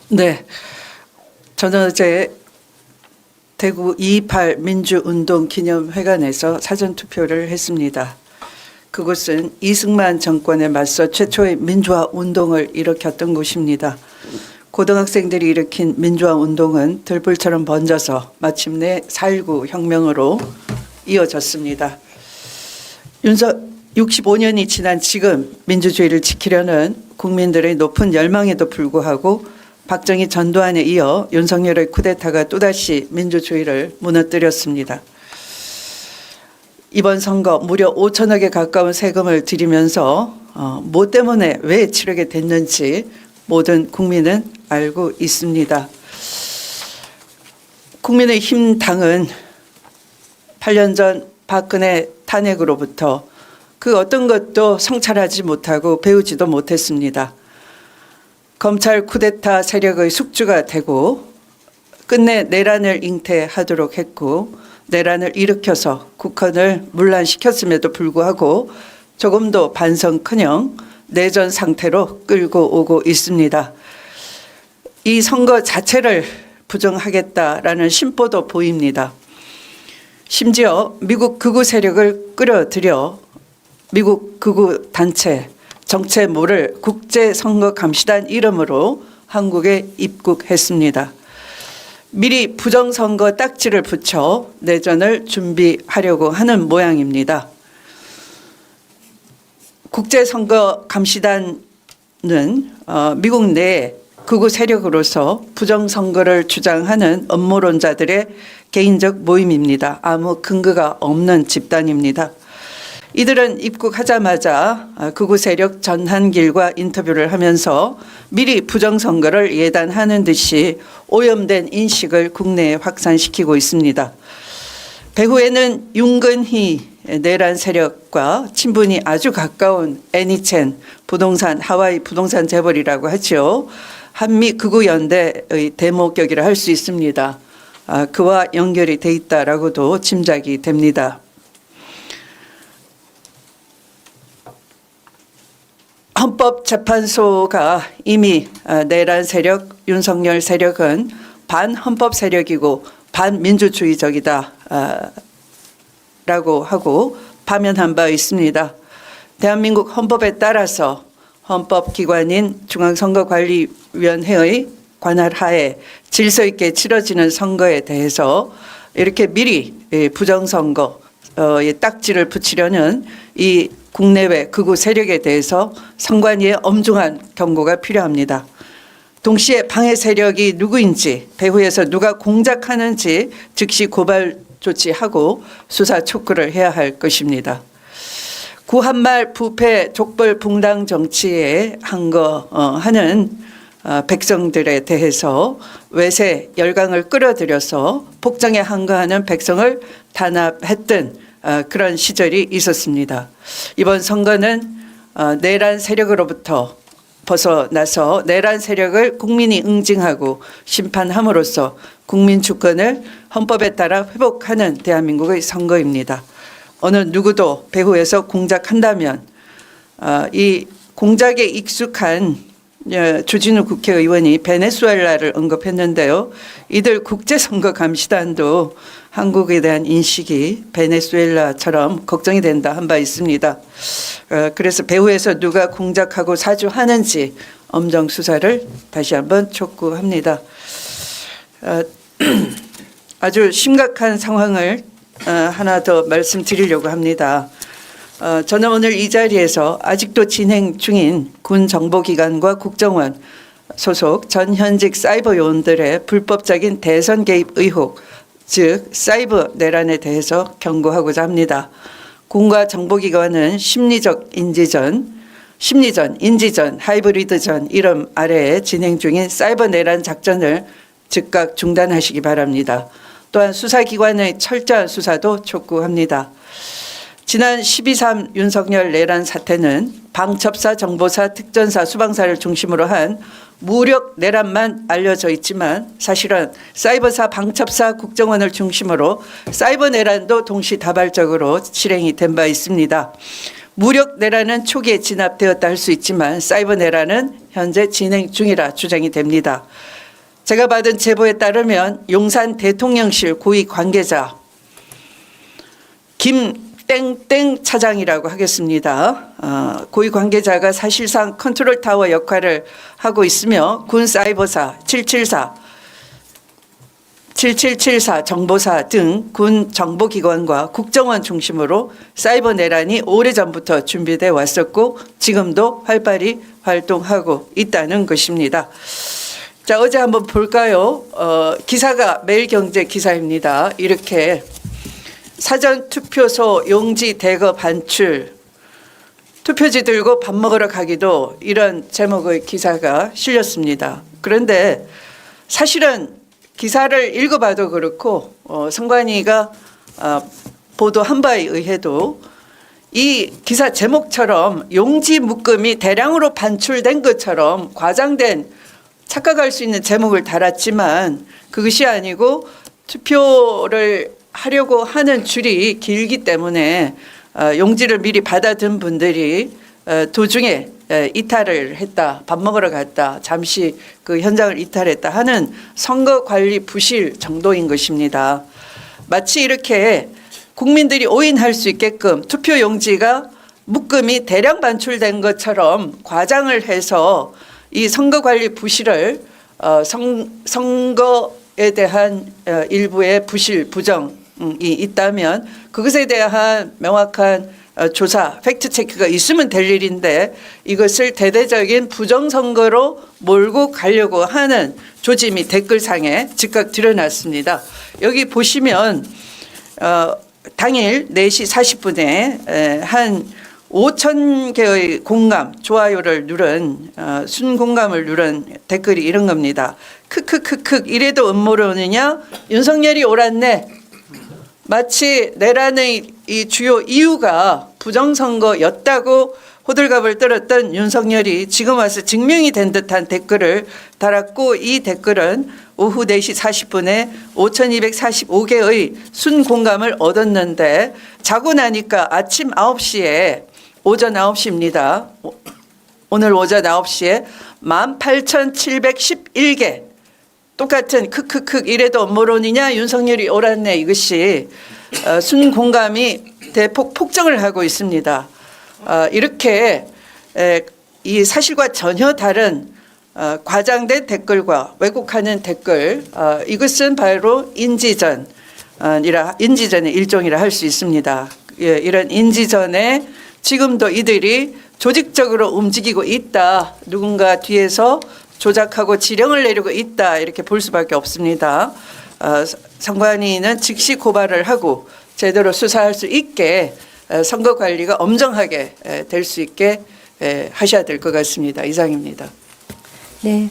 네, 저는 어제 대구 2.28 민주운동 기념회관에서 사전투표를 했습니다. 그곳은 이승만 정권에 맞서 최초의 민주화 운동을 일으켰던 곳입니다. 고등학생들이 일으킨 민주화 운동은 들불처럼 번져서 마침내 4.19 혁명으로 이어졌습니다. 65년이 지난 지금 민주주의를 지키려는 국민들의 높은 열망에도 불구하고 박정희 전두환에 이어 윤석열의 쿠데타가 또다시 민주주의를 무너뜨렸습니다. 이번 선거 무려 5천억에 가까운 세금을 들이면서 뭐 때문에 왜 치르게 됐는지 모든 국민은 알고 있습니다. 국민의힘 당은 8년 전 박근혜 탄핵으로부터 그 어떤 것도 성찰하지 못하고 배우지도 못했습니다. 검찰 쿠데타 세력의 숙주가 되고 끝내 내란을 잉태하도록 했고 내란을 일으켜서 국헌을 문란시켰음에도 불구하고 조금도 반성커녕 내전 상태로 끌고 오고 있습니다. 이 선거 자체를 부정하겠다라는 심보도 보입니다. 심지어 미국 극우 세력을 끌어들여 미국 극우 단체 정체모를 국제선거감시단 이름으로 한국에 입국했습니다. 미리 부정선거 딱지를 붙여 내전을 준비하려고 하는 모양입니다. 국제선거감시단은 미국 내 극우 세력으로서 부정선거를 주장하는 음모론자들의 개인적 모임입니다. 아무 근거가 없는 집단입니다. 이들은 입국하자마자 극우 세력 전한길과 인터뷰를 하면서 미리 부정선거를 예단하는 듯이 오염된 인식을 국내에 확산시키고 있습니다. 배후에는 윤건희 내란 세력과 친분이 아주 가까운 애니첸 부동산 하와이 부동산 재벌이라고 하죠. 한미 극우 연대의 대목격이라 할 수 있습니다. 그와 연결이 돼 있다라고도 짐작이 됩니다. 헌법재판소가 이미 내란 세력, 윤석열 세력은 반헌법 세력이고 반민주주의적이다 라고 하고 파면한 바 있습니다. 대한민국 헌법에 따라서 헌법기관인 중앙선거관리위원회의 관할 하에 질서 있게 치러지는 선거에 대해서 이렇게 미리 부정선거의 딱지를 붙이려는 이 국내외 극우 세력에 대해서 선관위의 엄중한 경고가 필요합니다. 동시에 방해 세력이 누구인지 배후에서 누가 공작하는지 즉시 고발 조치하고 수사 촉구를 해야 할 것입니다. 구한말 부패 족벌 붕당 정치에 항거하는 백성들에 대해서 외세 열강을 끌어들여서 폭정에 항거하는 백성을 단합했던 그런 시절이 있었습니다. 이번 선거는 내란 세력으로부터 벗어나서 내란 세력을 국민이 응징하고 심판함으로써 국민 주권을 헌법에 따라 회복하는 대한민국의 선거입니다. 어느 누구도 배후에서 공작한다면 이 공작에 익숙한 주진우 국회의원이 베네수엘라를 언급했는데요. 이들 국제선거감시단도 한국에 대한 인식이 베네수엘라처럼 걱정이 된다 한 바 있습니다. 그래서 배후에서 누가 공작하고 사주하는지 엄정 수사를 다시 한번 촉구합니다. 아주 심각한 상황을 하나 더 말씀드리려고 합니다. 저는 오늘 이 자리에서 아직도 진행 중인 군 정보기관과 국정원 소속 전현직 사이버 요원들의 불법적인 대선 개입 의혹, 즉 사이버 내란에 대해서 경고하고자 합니다. 군과 정보기관은 심리전, 인지전, 하이브리드전 이름 아래에 진행 중인 사이버 내란 작전을 즉각 중단하시기 바랍니다. 또한 수사기관의 철저한 수사도 촉구합니다. 지난 12.3 윤석열 내란 사태는 방첩사, 정보사, 특전사, 수방사를 중심으로 한 무력 내란만 알려져 있지만 사실은 사이버사, 방첩사, 국정원을 중심으로 사이버 내란도 동시다발적으로 실행이 된 바 있습니다. 무력 내란은 초기에 진압되었다 할 수 있지만 사이버 내란은 현재 진행 중이라 주장이 됩니다. 제가 받은 제보에 따르면 용산 대통령실 고위 관계자 김땡땡 차장이라고 하겠습니다. 고위 관계자가 사실상 컨트롤 타워 역할을 하고 있으며 군 사이버사 7774 정보사 등 군 정보기관과 국정원 중심으로 사이버 내란이 오래전부터 준비돼 왔었고 지금도 활발히 활동하고 있다는 것입니다. 자, 어제 한번 볼까요? 기사가 매일경제 기사입니다. 이렇게 사전투표소 용지 대거 반출, 투표지 들고 밥 먹으러 가기도, 이런 제목의 기사가 실렸습니다. 그런데 사실은 기사를 읽어봐도 그렇고 선관위가 보도한 바에 의해도 이 기사 제목처럼 용지 묶음이 대량으로 반출된 것처럼 과장된, 착각할 수 있는 제목을 달았지만 그것이 아니고 투표를 하려고 하는 줄이 길기 때문에 용지를 미리 받아든 분들이 도중에 이탈을 했다, 밥 먹으러 갔다, 잠시 그 현장을 이탈했다 하는 선거 관리 부실 정도인 것입니다. 마치 이렇게 국민들이 오인할 수 있게끔 투표 용지가 묶음이 대량 반출된 것처럼 과장을 해서 이 선거 관리 부실을 선거에 대한 일부의 부실 부정이 있다면 그것에 대한 명확한 조사, 팩트체크가 있으면 될 일인데 이것을 대대적인 부정선거로 몰고 가려고 하는 조짐이 댓글상에 즉각 드러났습니다. 여기 보시면 당일 4시 40분에 한 5천 개의 공감, 좋아요를 누른 순공감을 누른 댓글이 이런 겁니다. 크크크크 이래도 음모론이냐? 윤석열이 옳았네. 마치 내란의 이 주요 이유가 부정선거였다고 호들갑을 떨었던 윤석열이 지금 와서 증명이 된 듯한 댓글을 달았고, 이 댓글은 오후 4시 40분에 5,245개의 순공감을 얻었는데 자고 나니까 아침 9시에 오전 9시입니다. 오늘 오전 9시에 18,711개 똑같은 크크크 이래도 음모론이냐 윤석열이 옳았네, 이것이 순공감이 대폭 폭증을 하고 있습니다. 이렇게 이 사실과 전혀 다른 과장된 댓글과 왜곡하는 댓글, 이것은 바로 인지전의 일종이라 할 수 있습니다. 이런 인지전에 지금도 이들이 조직적으로 움직이고 있다, 누군가 뒤에서 조작하고 지령을 내리고 있다, 이렇게 볼 수밖에 없습니다. 선관위는 즉시 고발을 하고 제대로 수사할 수 있게 선거 관리가 엄정하게 될 수 있게 하셔야 될 것 같습니다. 이상입니다. 네.